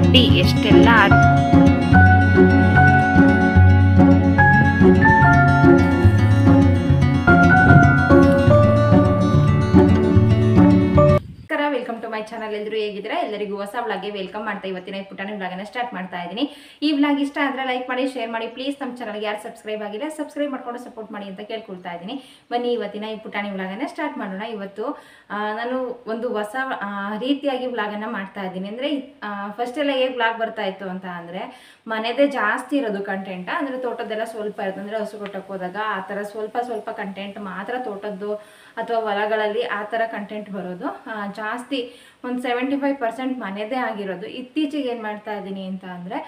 ನೋಡಿ ಎಷ್ಟೆಲ್ಲ welcome to my channel. ಎಲ್ಲರೂ ಹೇಗಿದ್ದೀರಾ? ಎಲ್ಲರಿಗೂ ಹೊಸ ವ್ಲಾಗ್ಗೆ ವೆಲ್ಕಮ್ ಮಾಡ್ತಾ ಇವತ್ತಿನ ಪುಟಾಣಿ ವ್ಲಾಗನ್ನ ಸ್ಟಾರ್ಟ್ ಮಾಡ್ತಾ ಇದ್ದೀನಿ. ಈ ವ್ಲಾಗ್ ಇಷ್ಟ ಆದರೆ ಲೈಕ್ ಮಾಡಿ, ಶೇರ್ ಮಾಡಿ. ಪ್ಲೀಸ್ ನಮ್ಮ ಚಾನಲ್ಗೆ ಯಾರು ಸಬ್ಸ್ಕ್ರೈಬ್ ಆಗಿಲ್ಲ ಸಬ್ಸ್ಕ್ರೈಬ್ ಮಾಡ್ಕೊಂಡು ಸಪೋರ್ಟ್ ಮಾಡಿ ಅಂತ ಕೇಳ್ಕೊಳ್ತಾ ಇದ್ದೀನಿ. ಬನ್ನಿ ಇವತ್ತಿನ ಈ ಪುಟಾಣಿ ವ್ಲಾಗನ್ನ ಸ್ಟಾರ್ಟ್ ಮಾಡೋಣ. ಇವತ್ತು ನಾನು ಒಂದು ಹೊಸ ರೀತಿಯಾಗಿ ವ್ಲಾಗನ್ನು ಮಾಡ್ತಾ ಇದ್ದೀನಿ. ಅಂದರೆ ಫಸ್ಟ್ ಎಲ್ಲ ಹೇಗೆ ವ್ಲಾಗ್ ಬರ್ತಾ ಇತ್ತು ಅಂತ ಅಂದರೆ ಮನೆದೇ ಜಾಸ್ತಿ ಇರೋದು ಕಂಟೆಂಟ್. ಅಂದರೆ ತೋಟದ್ದೆಲ್ಲ ಸ್ವಲ್ಪ ಇರೋದು, ಅಂದರೆ ಹಸು ಕೊಟ್ಟಕ್ಕೆ ಹೋದಾಗ ಆ ಥರ ಸ್ವಲ್ಪ ಕಂಟೆಂಟ್ ಮಾತ್ರ ತೋಟದ್ದು ಅಥವಾ ಹೊಲಗಳಲ್ಲಿ ಆ ಥರ ಕಂಟೆಂಟ್ ಬರೋದು ಜಾಸ್ತಿ. ಒಂದು 75% ಮನೆದೇ ಆಗಿರೋದು. ಇತ್ತೀಚೆಗೆ ಏನು ಮಾಡ್ತಾ ಇದ್ದೀನಿ ಅಂತ ಅಂದರೆ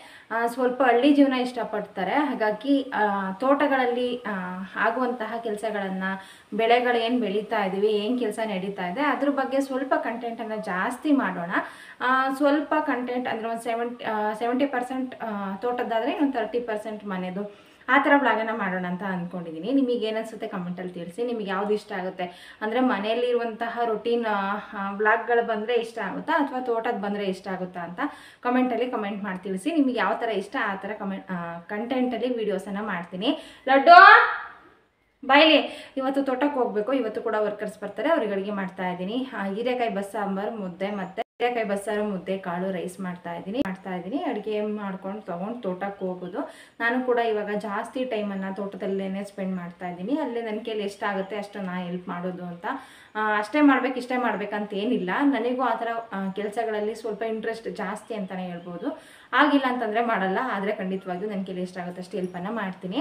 ಸ್ವಲ್ಪ ಹಳ್ಳಿ ಜೀವನ ಇಷ್ಟಪಡ್ತಾರೆ. ಹಾಗಾಗಿ ತೋಟಗಳಲ್ಲಿ ಆಗುವಂತಹ ಕೆಲಸಗಳನ್ನು, ಬೆಳೆಗಳು ಏನು ಬೆಳೀತಾ ಇದ್ದೀವಿ, ಏನು ಕೆಲಸ ನಡೀತಾ ಇದೆ ಅದ್ರ ಬಗ್ಗೆ ಸ್ವಲ್ಪ ಕಂಟೆಂಟನ್ನು ಜಾಸ್ತಿ ಮಾಡೋಣ. ಸ್ವಲ್ಪ ಕಂಟೆಂಟ್ ಅಂದರೆ ಒಂದು 70% ತೋಟದ್ದಾದರೆ ಇನ್ನೊಂದು 30% ಮನೆದು, ಆ ಥರ ವ್ಲಾಗನ್ನು ಮಾಡೋಣ ಅಂತ ಅಂದ್ಕೊಂಡಿದ್ದೀನಿ. ನಿಮಗೆ ಏನನ್ಸುತ್ತೆ ಕಮೆಂಟಲ್ಲಿ ತಿಳಿಸಿ. ನಿಮಗೆ ಯಾವ್ದು ಇಷ್ಟ ಆಗುತ್ತೆ ಅಂದರೆ ಮನೆಯಲ್ಲಿರುವಂತಹ ರೊಟೀನ್ ವ್ಲಾಗ್ಗಳು ಬಂದರೆ ಇಷ್ಟ ಆಗುತ್ತಾ ಅಥವಾ ತೋಟದ ಬಂದರೆ ಇಷ್ಟ ಆಗುತ್ತಾ ಅಂತ ಕಮೆಂಟಲ್ಲಿ ಕಮೆಂಟ್ ಮಾಡಿ ತಿಳಿಸಿ. ನಿಮಗೆ ಯಾವ ಥರ ಇಷ್ಟ ಆ ಥರ ಕಂಟೆಂಟಲ್ಲಿ ವೀಡಿಯೋಸನ್ನು ಮಾಡ್ತೀನಿ. ಲಡ್ಡು ಬಾಯ್ಲಿ, ಇವತ್ತು ತೋಟಕ್ಕೆ ಹೋಗಬೇಕು. ಇವತ್ತು ಕೂಡ ವರ್ಕರ್ಸ್ ಬರ್ತಾರೆ, ಅವ್ರಿಗೆ ಅಡುಗೆ ಮಾಡ್ತಾ ಇದ್ದೀನಿ. ಹೀರೆಕಾಯಿ ಬಸ್ಸಾಂಬಾರು, ಮುದ್ದೆ ಮತ್ತು ಹೀರೆಕಾಯಿ ಬಸ್ಸಾರು, ಮುದ್ದೆ, ಕಾಳು, ರೈಸ್ ಮಾಡ್ತಾ ಇದ್ದೀನಿ. ಅಡುಗೆ ಮಾಡ್ಕೊಂಡು ತೊಗೊಂಡು ತೋಟಕ್ಕೆ ಹೋಗೋದು. ನಾನು ಕೂಡ ಇವಾಗ ಜಾಸ್ತಿ ಟೈಮನ್ನು ತೋಟದಲ್ಲೇ ಸ್ಪೆಂಡ್ ಮಾಡ್ತಾ ಇದ್ದೀನಿ. ಅಲ್ಲೇ ನನ್ನ ಕೈಲಿ ಎಷ್ಟಾಗುತ್ತೆ ಅಷ್ಟು ನಾನು ಹೆಲ್ಪ್ ಮಾಡೋದು ಅಂತ. ಅಷ್ಟೇ ಮಾಡ್ಬೇಕು ಇಷ್ಟೇ ಮಾಡ್ಬೇಕಂತ ಏನಿಲ್ಲ. ನನಗೂ ಆ ಥರ ಕೆಲಸಗಳಲ್ಲಿ ಸ್ವಲ್ಪ ಇಂಟ್ರೆಸ್ಟ್ ಜಾಸ್ತಿ ಅಂತಲೇ ಹೇಳ್ಬೋದು. ಆಗಿಲ್ಲ ಅಂತಂದರೆ ಮಾಡಲ್ಲ, ಆದರೆ ಖಂಡಿತವಾಗಿಯೂ ನನ್ನ ಕೈಲಿ ಎಷ್ಟಾಗುತ್ತೆ ಅಷ್ಟು ಹೆಲ್ಪನ್ನು ಮಾಡ್ತೀನಿ.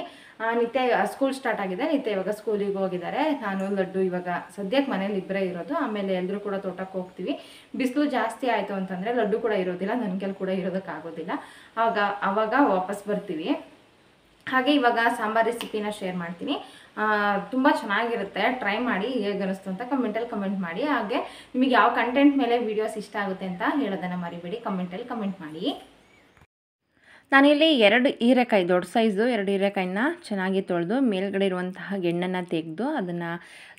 ನಿತ್ಯ ಸ್ಕೂಲ್ ಸ್ಟಾರ್ಟ್ ಆಗಿದೆ. ನಿತ್ಯ ಇವಾಗ ಸ್ಕೂಲಿಗೆ ಹೋಗಿದ್ದಾರೆ. ನಾನು ಲಡ್ಡು ಇವಾಗ ಸದ್ಯಕ್ಕೆ ಮನೇಲಿ ಇಬ್ಬರೇ ಇರೋದು. ಆಮೇಲೆ ಎಲ್ಲರೂ ಕೂಡ ತೋಟಕ್ಕೆ ಹೋಗ್ತೀವಿ. ಬಿಸಿಲು ಜಾಸ್ತಿ ಆಯಿತು ಅಂತಂದರೆ ಲಡ್ಡು ಕೂಡ ಇರೋದಿಲ್ಲ, ನನ್ನ ಕೈಲಿ ಕೂಡ ಇರೋದಕ್ಕಾಗೋದಿಲ್ಲ. ಆವಾಗ ವಾಪಸ್ ಬರ್ತೀವಿ. ಹಾಗೆ ಇವಾಗ ಸಾಂಬಾರು ರೆಸಿಪಿನ ಶೇರ್ ಮಾಡ್ತೀನಿ. ತುಂಬ ಚೆನ್ನಾಗಿರುತ್ತೆ, ಟ್ರೈ ಮಾಡಿ ಹೇಗೆ ಅನ್ನಿಸ್ತು ಅಂತ ಕಮೆಂಟಲ್ಲಿ ಕಮೆಂಟ್ ಮಾಡಿ. ಹಾಗೆ ನಿಮಗೆ ಯಾವ ಕಂಟೆಂಟ್ ಮೇಲೆ ವೀಡಿಯೋಸ್ ಇಷ್ಟ ಆಗುತ್ತೆ ಅಂತ ಹೇಳೋದನ್ನು ಮರಿಬೇಡಿ, ಕಮೆಂಟಲ್ಲಿ ಕಮೆಂಟ್ ಮಾಡಿ. ನಾನಿಲ್ಲಿ 2 ಹೀರೆಕಾಯಿ, ದೊಡ್ಡ ಸೈಜು 2 ಹೀರೆಕಾಯಿನ ಚೆನ್ನಾಗಿ ತೊಳೆದು ಮೇಲ್ಗಡೆ ಇರುವಂತಹ ಗೆಣ್ಣನ್ನು ತೆಗೆದು ಅದನ್ನು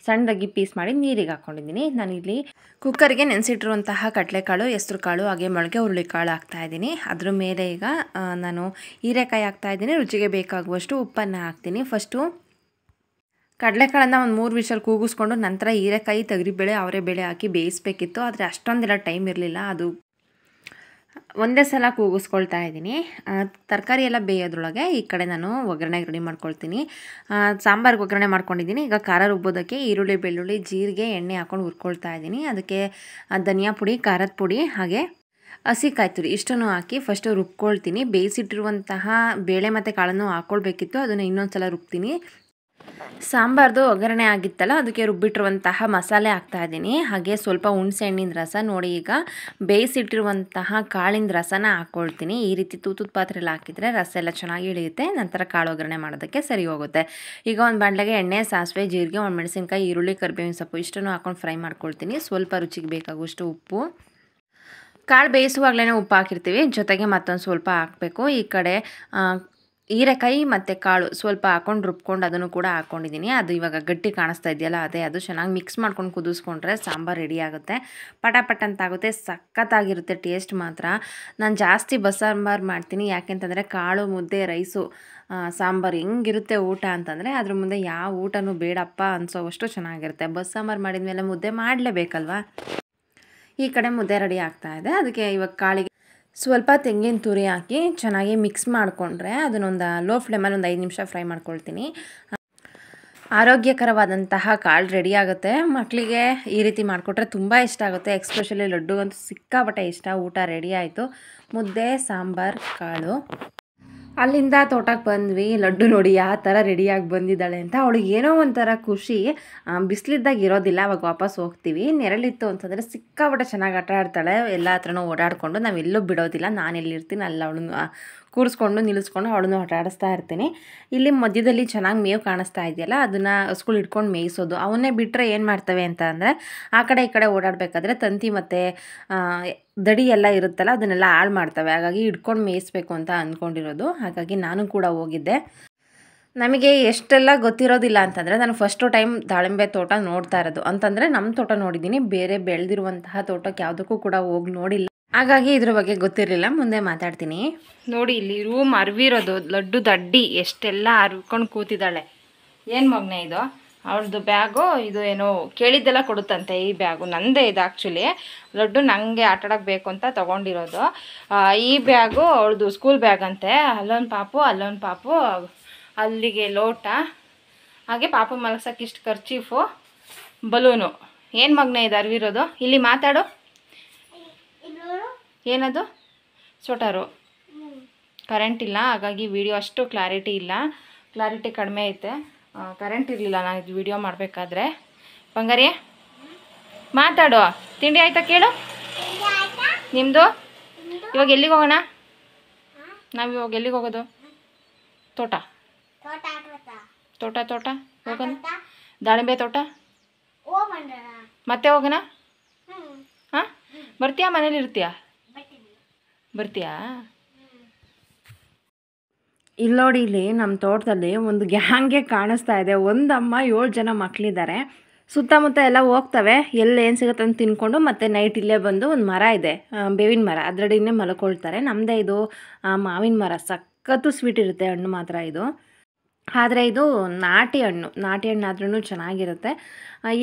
ಸಣ್ಣದಾಗಿ ಪೀಸ್ ಮಾಡಿ ನೀರಿಗೆ ಹಾಕ್ಕೊಂಡಿದ್ದೀನಿ. ನಾನಿಲ್ಲಿ ಕುಕ್ಕರ್ಗೆ ನೆನೆಸಿಟ್ಟಿರುವಂತಹ ಕಡಲೆಕಾಳು, ಹೆಸರು ಕಾಳು, ಹಾಗೆ ಮೊಳಕೆ ಹುರುಳಿಕಾಳು ಹಾಕ್ತಾಯಿದ್ದೀನಿ. ಅದ್ರ ಮೇಲೆ ಈಗ ನಾನು ಹೀರೆಕಾಯಿ ಹಾಕ್ತಾಯಿದ್ದೀನಿ. ರುಚಿಗೆ ಬೇಕಾಗುವಷ್ಟು ಉಪ್ಪನ್ನು ಹಾಕ್ತೀನಿ. ಫಸ್ಟು ಕಡಲೆಕಾಳನ್ನು ಒಂದು 3 ವಿಷಲ್ ಕೂಗಿಸ್ಕೊಂಡು ನಂತರ ಹೀರೆಕಾಯಿ, ತೊಗರಿಬೇಳೆ, ಅವರೆಬೇಳೆ ಹಾಕಿ ಬೇಯಿಸಬೇಕಿತ್ತು. ಆದರೆ ಅಷ್ಟೊಂದೆಲ್ಲ ಟೈಮ್ ಇರಲಿಲ್ಲ, ಅದು ಒಂದೇ ಸಲ ಕೂಗಿಸ್ಕೊಳ್ತಾ ಇದ್ದೀನಿ. ತರಕಾರಿ ಎಲ್ಲ ಬೇಯೋದ್ರೊಳಗೆ ಈ ಕಡೆ ನಾನು ಒಗ್ಗರಣೆಗೆ ರೆಡಿ ಮಾಡ್ಕೊಳ್ತೀನಿ. ಸಾಂಬಾರಿಗೆ ಒಗ್ಗರಣೆ ಮಾಡ್ಕೊಂಡಿದ್ದೀನಿ. ಈಗ ಖಾರ ರುಬ್ಬೋದಕ್ಕೆ ಈರುಳ್ಳಿ, ಬೆಳ್ಳುಳ್ಳಿ, ಜೀರಿಗೆ, ಎಣ್ಣೆ ಹಾಕ್ಕೊಂಡು ಹುರ್ಕೊಳ್ತಾ ಇದ್ದೀನಿ. ಅದಕ್ಕೆ ಧನಿಯಾ ಪುಡಿ, ಖಾರದ ಪುಡಿ, ಹಾಗೆ ಹಸಿ ಕಾಯಿ ತುರಿ ಇಷ್ಟನ್ನು ಹಾಕಿ ಫಸ್ಟು ರುಬ್ಕೊಳ್ತೀನಿ. ಬೇಯಿಸಿಟ್ಟಿರುವಂತಹ ಬೇಳೆ ಮತ್ತು ಕಾಳನ್ನು ಹಾಕ್ಕೊಳ್ಬೇಕಿತ್ತು, ಅದನ್ನು ಇನ್ನೊಂದು ಸಲ ರುಬ್ತೀನಿ. ಸಾಂಬಾರ್ದು ಒಗ್ಗರಣೆ ಆಗಿತ್ತಲ್ಲ, ಅದಕ್ಕೆ ರುಬ್ಬಿಟ್ಟಿರುವಂತಹ ಮಸಾಲೆ ಹಾಕ್ತಾಯಿದ್ದೀನಿ. ಹಾಗೆ ಸ್ವಲ್ಪ ಹುಣಸೆ ಹಣ್ಣಿನ ರಸ, ನೋಡಿ ಈಗ ಬೇಯಿಸಿಟ್ಟಿರುವಂತಹ ಕಾಳಿನ ರಸನ ಹಾಕ್ಕೊಳ್ತೀನಿ. ಈ ರೀತಿ ತೂತದ ಪಾತ್ರೆಯಲ್ಲಿ ಹಾಕಿದರೆ ರಸ ಎಲ್ಲ ಚೆನ್ನಾಗಿ ಇಳಿಯುತ್ತೆ. ನಂತರ ಕಾಳು ಒಗ್ಗರಣೆ ಮಾಡೋದಕ್ಕೆ ಸರಿ ಹೋಗುತ್ತೆ. ಈಗ ಒಂದು ಬಾಣಲೆಗೆ ಎಣ್ಣೆ, ಸಾಸಿವೆ, ಜೀರಿಗೆ, ಒಂದು ಮೆಣಸಿನ್ಕಾಯಿ, ಈರುಳ್ಳಿ, ಕರಿಬೇವಿನ ಸೊಪ್ಪು ಇಷ್ಟನ್ನು ಹಾಕ್ಕೊಂಡು ಫ್ರೈ ಮಾಡ್ಕೊಳ್ತೀನಿ. ಸ್ವಲ್ಪ ರುಚಿಗೆ ಬೇಕಾಗುವಷ್ಟು ಉಪ್ಪು. ಕಾಳು ಬೇಯಿಸುವಾಗಲೇ ಉಪ್ಪು ಹಾಕಿರ್ತೀವಿ, ಜೊತೆಗೆ ಮತ್ತೊಂದು ಸ್ವಲ್ಪ ಹಾಕಬೇಕು. ಈ ಕಡೆ ಹೀರೆಕಾಯಿ ಮತ್ತು ಕಾಳು ಸ್ವಲ್ಪ ಹಾಕ್ಕೊಂಡು ರುಬ್ಕೊಂಡು ಅದನ್ನು ಕೂಡ ಹಾಕ್ಕೊಂಡಿದ್ದೀನಿ. ಅದು ಇವಾಗ ಗಟ್ಟಿ ಕಾಣಿಸ್ತಾ ಇದೆಯಲ್ಲ, ಅದು ಚೆನ್ನಾಗಿ ಮಿಕ್ಸ್ ಮಾಡ್ಕೊಂಡು ಕುದಿಸ್ಕೊಂಡ್ರೆ ಸಾಂಬಾರು ರೆಡಿ ಆಗುತ್ತೆ. ಪಟ ಅಂತಾಗುತ್ತೆ, ಸಖತ್ತಾಗಿರುತ್ತೆ ಟೇಸ್ಟ್ ಮಾತ್ರ. ನಾನು ಜಾಸ್ತಿ ಬಸ್ಸಾಂಬಾರು ಮಾಡ್ತೀನಿ, ಯಾಕೆಂತಂದರೆ ಕಾಳು, ಮುದ್ದೆ, ರೈಸು, ಸಾಂಬಾರು ಹೆಂಗಿರುತ್ತೆ ಊಟ ಅಂತಂದರೆ ಅದ್ರ ಮುಂದೆ ಯಾವ ಊಟನೂ ಬೇಡಪ್ಪ ಅನಿಸೋವಷ್ಟು ಚೆನ್ನಾಗಿರುತ್ತೆ. ಬಸ್ಸಾಂಬಾರು ಮಾಡಿದ ಮೇಲೆ ಮುದ್ದೆ ಮಾಡಲೇಬೇಕಲ್ವ. ಈ ಕಡೆ ಮುದ್ದೆ ರೆಡಿ ಆಗ್ತಾಯಿದೆ. ಅದಕ್ಕೆ ಇವಾಗ ಕಾಳಿಗೆ ಸ್ವಲ್ಪ ತೆಂಗಿನ ತುರಿ ಹಾಕಿ ಚೆನ್ನಾಗಿ ಮಿಕ್ಸ್ ಮಾಡಿಕೊಂಡ್ರೆ ಅದನ್ನೊಂದು ಲೋ ಫ್ಲೇಮಲ್ಲಿ ಒಂದು 5 ನಿಮಿಷ ಫ್ರೈ ಮಾಡ್ಕೊಳ್ತೀನಿ. ಆರೋಗ್ಯಕರವಾದಂತಹ ಕಾಳು ರೆಡಿ ಆಗುತ್ತೆ. ಮಕ್ಕಳಿಗೆ ಈ ರೀತಿ ಮಾಡಿಕೊಟ್ರೆ ತುಂಬ ಇಷ್ಟ ಆಗುತ್ತೆ. ಎಕ್ಸ್ಪೆಷಲಿ ಲಡ್ಡುಗಂತೂ ಸಿಕ್ಕಾಪಟ್ಟೆ ಇಷ್ಟ. ಊಟ ರೆಡಿ ಆಯಿತು. ಮುದ್ದೆ, ಸಾಂಬಾರು, ಕಾಳು. ಅಲ್ಲಿಂದ ತೋಟಕ್ಕೆ ಬಂದ್ವಿ. ಲಡ್ಡು ನೋಡಿ ಯಾವ ಥರ ರೆಡಿಯಾಗಿ ಬಂದಿದ್ದಾಳೆ ಅಂತ. ಅವಳಿಗೆ ಏನೋ ಒಂಥರ ಖುಷಿ. ಬಿಸಿಲಿದ್ದಾಗ ಇರೋದಿಲ್ಲ, ಅವಾಗ ವಾಪಸ್ ಹೋಗ್ತೀವಿ. ನೆರಳಿತ್ತು ಅಂತಂದರೆ ಸಿಕ್ಕಾಪಟ್ಟೆ ಚೆನ್ನಾಗಿ ಆಟ ಆಡ್ತಾಳೆ. ಎಲ್ಲ ಹತ್ರನೂ ಓಡಾಡಿಕೊಂಡು, ನಾವೆಲ್ಲೂ ಬಿಡೋದಿಲ್ಲ. ನಾನು ಎಲ್ಲಿರ್ತೀನಿ ಅಲ್ಲಿ ಅವಳನ್ನು ಕೂರಿಸ್ಕೊಂಡು ನಿಲ್ಲಿಸ್ಕೊಂಡು ಅವಳನ್ನು ಆಟ ಆಡಿಸ್ತಾ ಇರ್ತೀನಿ. ಇಲ್ಲಿ ಮಧ್ಯದಲ್ಲಿ ಚೆನ್ನಾಗಿ ಮೇವು ಕಾಣಿಸ್ತಾ ಇದೆಯಲ್ಲ, ಅದನ್ನು ಹಸ್ಗಳು ಇಟ್ಕೊಂಡು ಮೇಯಿಸೋದು. ಅವನ್ನೇ ಬಿಟ್ಟರೆ ಏನು ಮಾಡ್ತವೆ ಅಂತ ಅಂದರೆ ಆ ಕಡೆ ಈ ಕಡೆ ಓಡಾಡಬೇಕಾದ್ರೆ ತಂತಿ ಮತ್ತು ದಡಿ ಎಲ್ಲ ಇರುತ್ತಲ್ಲ ಅದನ್ನೆಲ್ಲ ಹಾಳು ಮಾಡ್ತವೆ. ಹಾಗಾಗಿ ಹಿಡ್ಕೊಂಡು ಮೇಯಿಸ್ಬೇಕು ಅಂತ ಅಂದ್ಕೊಂಡಿರೋದು. ಹಾಗಾಗಿ ನಾನು ಕೂಡ ಹೋಗಿದ್ದೆ. ನಮಗೆ ಎಷ್ಟೆಲ್ಲ ಗೊತ್ತಿರೋದಿಲ್ಲ ಅಂತಂದರೆ ನಾನು ಫಸ್ಟು ಟೈಮ್ ದಾಳಿಂಬೆ ತೋಟ ನೋಡ್ತಾ ಇರೋದು. ಅಂತಂದರೆ ನಮ್ಮ ತೋಟ ನೋಡಿದ್ದೀನಿ, ಬೇರೆ ಬೆಳೆದಿರುವಂತಹ ತೋಟಕ್ಕೆ ಯಾವುದಕ್ಕೂ ಕೂಡ ಹೋಗಿ ನೋಡಿಲ್ಲ. ಹಾಗಾಗಿ ಇದ್ರ ಬಗ್ಗೆ ಗೊತ್ತಿರಲಿಲ್ಲ, ಮುಂದೆ ಮಾತಾಡ್ತೀನಿ. ನೋಡಿ ಇಲ್ಲಿ ರೂಮ್ ಅರ್ವಿರೋದು ಲಡ್ಡು ದಡ್ಡಿ ಎಷ್ಟೆಲ್ಲ ಅರ್ಕೊಂಡು ಕೂತಿದ್ದಾಳೆ. ಏನು ಮಗನೇ ಇದು? ಅವ್ರದ್ದು ಬ್ಯಾಗು ಇದು ಏನೋ ಕೇಳಿದ್ದೆಲ್ಲ ಕೊಡುತ್ತಂತೆ. ಈ ಬ್ಯಾಗು ನಂದೇ ಇದು ಆ್ಯಕ್ಚುಲಿ. ಲಡ್ಡು ನನಗೆ ಆಟಾಡೋಕ್ಕೆ ಬೇಕು ಅಂತ ತೊಗೊಂಡಿರೋದು. ಈ ಬ್ಯಾಗು ಅವಳದು ಸ್ಕೂಲ್ ಬ್ಯಾಗ್ ಅಂತೆ. ಅಲ್ಲೊಂದು ಪಾಪು ಅಲ್ಲಿಗೆ ಲೋಟ, ಹಾಗೆ ಪಾಪು ಮಲಗ್ಸೋಕ್ಕೆ ಇಷ್ಟು ಖರ್ಚೀಫು, ಬಲೂನು. ಏನು ಮಗನೇ ಇದು ಅರ್ವಿರೋದು? ಇಲ್ಲಿ ಮಾತಾಡು. ಏನದು? ಸೋಟಾರು. ಕರೆಂಟ್ ಇಲ್ಲ, ಹಾಗಾಗಿ ವಿಡಿಯೋ ಅಷ್ಟು ಕ್ಲಾರಿಟಿ ಕಡಿಮೆ ಐತೆ. ಕರೆಂಟ್ ಇರಲಿಲ್ಲ ನಾನು ಇದು ವಿಡಿಯೋ ಮಾಡಬೇಕಾದ್ರೆ. ಬಂಗಾರಿ ಮಾತಾಡು. ತಿಂಡಿ ಆಯ್ತಾ ಕೇಳು. ನಿಮ್ಮದು ಇವಾಗ ಎಲ್ಲಿಗೆ ಹೋಗೋಣ? ನಾವು ಇವಾಗ ಎಲ್ಲಿಗೆ ಹೋಗೋದು? ತೋಟ ಹೋಗೋಣ. ದಾಳಿಂಬೆ ತೋಟ ಮತ್ತೆ ಹೋಗೋಣ. ಹಾಂ, ಬರ್ತೀಯಾ? ಮನೇಲಿ ಇರ್ತೀಯಾ? ಬರ್ತೀಯಾ? ಇಲ್ಲಿ ನೋಡಿ, ಇಲ್ಲಿ ನಮ್ಮ ತೋಟದಲ್ಲಿ ಒಂದು ಗ್ಯಾಂಗೆ ಕಾಣಿಸ್ತಾ ಇದೆ. ಒಂದಮ್ಮ 7 ಜನ ಮಕ್ಕಳಿದ್ದಾರೆ. ಸುತ್ತಮುತ್ತ ಎಲ್ಲ ಹೋಗ್ತವೆ, ಎಲ್ಲಿ ಏನು ಸಿಗುತ್ತೆ ಅಂತ ತಿನ್ಕೊಂಡು ಮತ್ತೆ ನೈಟ್ ಇಲ್ಲೇ ಬಂದು ಒಂದು ಮರ ಇದೆ, ಬೇವಿನ ಮರ, ಅದರಡಿನೇ ಮಲ್ಕೊಳ್ತಾರೆ. ನಮ್ಮದೇ ಇದು ಮಾವಿನ ಮರ. ಸಖತ್ತು ಸ್ವೀಟ್ ಇರುತ್ತೆ, ಹಣ್ಣು ಮಾತ್ರ ಇದು. ಆದರೆ ಇದು ನಾಟಿ ಹಣ್ಣಾದ್ರೂ ಚೆನ್ನಾಗಿರುತ್ತೆ.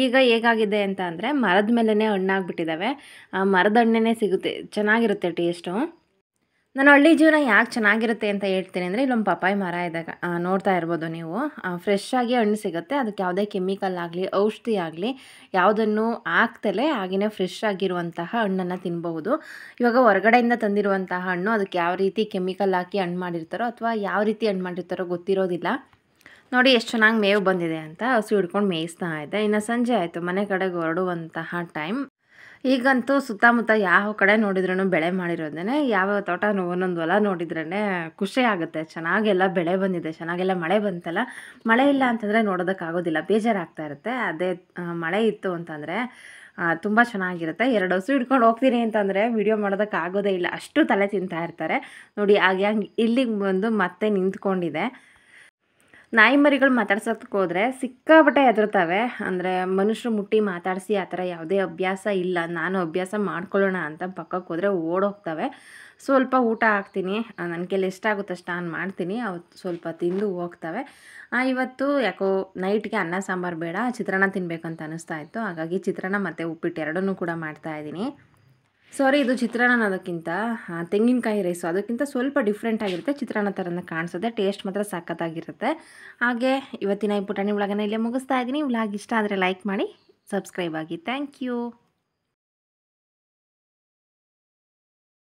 ಈಗ ಹೇಗಾಗಿದೆ ಅಂತ ಅಂದರೆ ಮರದ ಮೇಲೇ ಹಣ್ಣಾಗ್ಬಿಟ್ಟಿದ್ದಾವೆ. ಮರದ ಹಣ್ಣೇ ಸಿಗುತ್ತೆ, ಚೆನ್ನಾಗಿರುತ್ತೆ ಟೇಸ್ಟು. ನಾನು ಹಳ್ಳಿ ಜೀವನ ಯಾಕೆ ಚೆನ್ನಾಗಿರುತ್ತೆ ಅಂತ ಹೇಳ್ತೀನಿ ಅಂದರೆ, ಇಲ್ಲೊಂದು ಪಪ್ಪಾಯಿ ಮರ ಇದೆ, ನೋಡ್ತಾ ಇರ್ಬೋದು ನೀವು. ಫ್ರೆಶ್ ಆಗಿ ಹಣ್ಣು ಸಿಗುತ್ತೆ. ಅದಕ್ಕೆ ಯಾವುದೇ ಕೆಮಿಕಲ್ ಆಗಲಿ ಔಷಧಿ ಆಗಲಿ ಯಾವುದನ್ನು ಹಾಕ್ತಲೇ ಹಾಗೆಯೇ ಫ್ರೆಶ್ ಆಗಿರುವಂತಹ ಹಣ್ಣನ್ನು ತಿನ್ಬಹುದು. ಇವಾಗ ಹೊರಗಡೆಯಿಂದ ತಂದಿರುವಂತಹ ಹಣ್ಣು ಅದಕ್ಕೆ ಯಾವ ರೀತಿ ಕೆಮಿಕಲ್ ಹಾಕಿ ಹಣ್ಣು ಮಾಡಿರ್ತಾರೋ ಅಥವಾ ಯಾವ ರೀತಿ ಹಣ್ಣು ಮಾಡಿರ್ತಾರೋ ಗೊತ್ತಿರೋದಿಲ್ಲ. ನೋಡಿ ಎಷ್ಟು ಚೆನ್ನಾಗಿ ಮೇವು ಬಂದಿದೆ ಅಂತ. ಹಸು ಹಿಡ್ಕೊಂಡು ಮೇಯಿಸ್ತಾ ಇದೆ. ಇನ್ನು ಸಂಜೆ ಆಯಿತು, ಮನೆ ಕಡೆಗೆ ಹೊರಡುವಂತಹ ಟೈಮ್. ಈಗಂತೂ ಸುತ್ತಮುತ್ತ ಯಾವ ಕಡೆ ನೋಡಿದ್ರೂ ಬೆಳೆ ಮಾಡಿರೋದೇ. ಯಾವ ತೋಟ ಒಂದೊಂದು ಹೊಲ ನೋಡಿದ್ರೇ ಖುಷಿ ಆಗುತ್ತೆ. ಚೆನ್ನಾಗೆಲ್ಲ ಬೆಳೆ ಬಂದಿದೆ, ಚೆನ್ನಾಗೆಲ್ಲ ಮಳೆ ಬಂತಲ್ಲ. ಮಳೆ ಇಲ್ಲ ಅಂತಂದರೆ ನೋಡೋದಕ್ಕಾಗೋದಿಲ್ಲ, ಬೇಜಾರಾಗ್ತಾ ಇರುತ್ತೆ. ಅದೇ ಮಳೆ ಇತ್ತು ಅಂತಂದರೆ ತುಂಬ ಚೆನ್ನಾಗಿರುತ್ತೆ. 2 ಹಸು ಹಿಡ್ಕೊಂಡು ಹೋಗ್ತೀನಿ ಅಂತಂದರೆ ವಿಡಿಯೋ ಮಾಡೋದಕ್ಕಾಗೋದೇ ಇಲ್ಲ, ಅಷ್ಟು ತಲೆ ತಿಂತಾ ಇರ್ತಾರೆ. ನೋಡಿ ಹಾಗೆ ಇಲ್ಲಿಗೆ ಬಂದು ಮತ್ತೆ ನಿಂತ್ಕೊಂಡಿದೆ. ನಾಯಿ ಮರಿಗಳು ಮಾತಾಡ್ಸೋಕ್ಕೆ ಹೋದರೆ ಸಿಕ್ಕಾಪಟ್ಟೆ ಹೆದರ್ತವೆ. ಅಂದರೆ ಮನುಷ್ಯರು ಮುಟ್ಟಿ ಮಾತಾಡಿಸಿ ಆ ಥರ ಯಾವುದೇ ಅಭ್ಯಾಸ ಇಲ್ಲ. ನಾನು ಅಭ್ಯಾಸ ಮಾಡ್ಕೊಳ್ಳೋಣ ಅಂತ ಪಕ್ಕಕ್ಕೆ ಹೋದರೆ ಓಡೋಗ್ತವೆ. ಸ್ವಲ್ಪ ಊಟ ಹಾಕ್ತೀನಿ, ನನ್ನ ಕೈಲಿ ಎಷ್ಟಾಗುತ್ತೆ ಅಷ್ಟು ನಾನು ಮಾಡ್ತೀನಿ. ಅವತ್ತು ಸ್ವಲ್ಪ ತಿಂದು ಹೋಗ್ತವೆ. ಇವತ್ತು ಯಾಕೋ ನೈಟ್ಗೆ ಅನ್ನ ಸಾಂಬಾರು ಬೇಡ, ಚಿತ್ರಾನ್ನ ತಿನ್ನಬೇಕಂತ ಅನ್ನಿಸ್ತಾ ಇತ್ತು. ಹಾಗಾಗಿ ಚಿತ್ರಾನ್ನ ಮತ್ತು ಉಪ್ಪಿಟ್ಟು ಎರಡನ್ನೂ ಕೂಡ ಮಾಡ್ತಾಯಿದ್ದೀನಿ. ಸಾರಿ, ಇದು ಚಿತ್ರಾನ್ನ ಅನ್ನೋದಕ್ಕಿಂತ ತೆಂಗಿನಕಾಯಿ ರೈಸು, ಅದಕ್ಕಿಂತ ಸ್ವಲ್ಪ ಡಿಫ್ರೆಂಟ್ ಆಗಿರುತ್ತೆ. ಚಿತ್ರಾನ್ನ ಥರನೇ ಕಾಣಿಸುತ್ತೆ, ಟೇಸ್ಟ್ ಮಾತ್ರ ಸಖತ್ತಾಗಿರುತ್ತೆ. ಹಾಗೆ ಇವತ್ತಿನ ಈ ಪುಟಾಣಿ ವ್ಲಾಗನ್ನು ಇಲ್ಲೇ ಮುಗಿಸ್ತಾ ಇದ್ದೀನಿ. ವ್ಲಾಗ್ ಇಷ್ಟ ಆದರೆ ಲೈಕ್ ಮಾಡಿ, ಸಬ್ಸ್ಕ್ರೈಬ್ ಆಗಿ. Thank you.